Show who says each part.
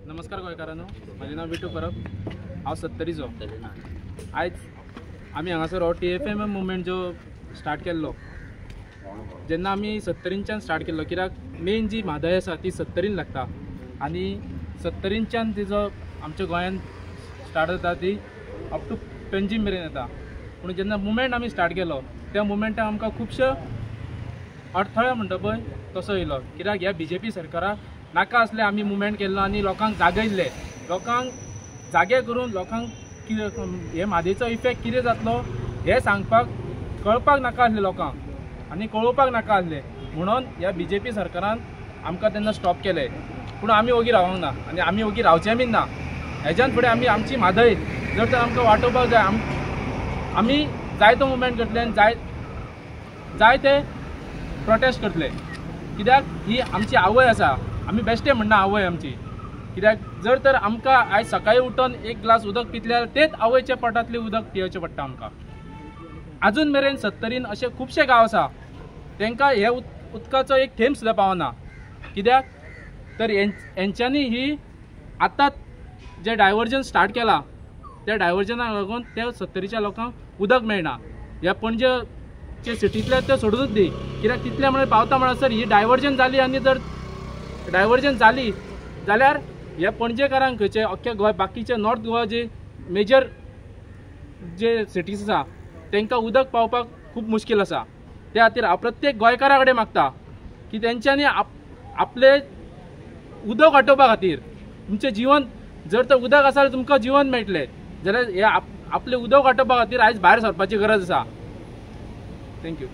Speaker 1: नमस्कार गोंयकारांनो, माझे नाव विटू परब, हांव 70चो। आयज आमी हांगासर हो TFM मुवमेंट जो स्टार्ट केल्लो, जेन्ना आमी 70च्यान स्टार्ट केल्लो, कित्याक मेन जी म्हादय आसा ती 70 लागता आनी 70च्यान तिजो आमच्या गोंयांत स्टार्ट जाता ती अप टू पंजीम मेरेन येता। पूण जेन्ना मुवमेंट आमी स्टार्ट केलो त्या मुवमेंटाक आमकां खुबशे अडथळे म्हणटा पळय तसो येयलो, कित्याक ह्या BJP सरकाराक नाका असले आमी मुवमेंट केल्लो आनी लोकांक जागयल्ले, लोकांक जागे करून लोकांक कितें हे म्हादयचो इफेक्ट कितें जातलो हे सांगपाक कळपाक नाका आसले लोकांक आनी कळोवपाक नाका आसले, म्हणून ह्या BJP सरकारान आमकां तेन्ना स्टॉप केले। पूण आमी ओगी रावंक ना आनी आमी ओगी रावचें बीन ना। हेज्यान फुडें आमी आमची म्हादय जर तर आमकां वाटोवपाक जाय, आमी जाय तो मुवमेंट करतले आनी जाय ते प्रोटेस्ट करतले, कित्याक ही आमची आवय आसा। आमी बेश्टे म्हणना आवय आमची, कित्याक जर तर आमकां आयज सकाळी उठून एक ग्लास उदक पितल्यार तेच आवयच्या पोटांतलें उदक पियेवचें पडटा आमकां। अजून मेरेन 70 अशे खुबशे गांव आसा तांकां हे उदकाचो एक थेंब सुद्दां पावना, कित्याक तर हेंच्यांनी ही आतां जे डायवर्जन स्टार्ट केला त्या डायवर्जनाक लागून त्या 70च्या लोकांक उदक मेळना। ह्या पणजे सिटींतले ते सोडूनच दी, कित्याक तितले म्हळ्यार पावता म्हणसर ही डायवर्जन जाली आनी जर डायवर्जन जाली जाल्यार ह्या पणजेकारांक खंयचे अख्ख्या गोंय बाकीचे नॉर्थ गोवा जे मेजर जे सिटीज आसा तांकां उदक पावपाक खूब मुश्कील आसा। त्या खातीर हांव प्रत्येक गोंयकारा कडेन मागता की तेंच्यांनी आपले उदक वाटोवपा खातीर तुमचें जीवन जर तर उदक आसा तुमकां जीवन मेळटलें जाल्यार हे आपले उदक वाटोवपा खातीर आयज भायर सरपाची गरज आसा। थँक्यू।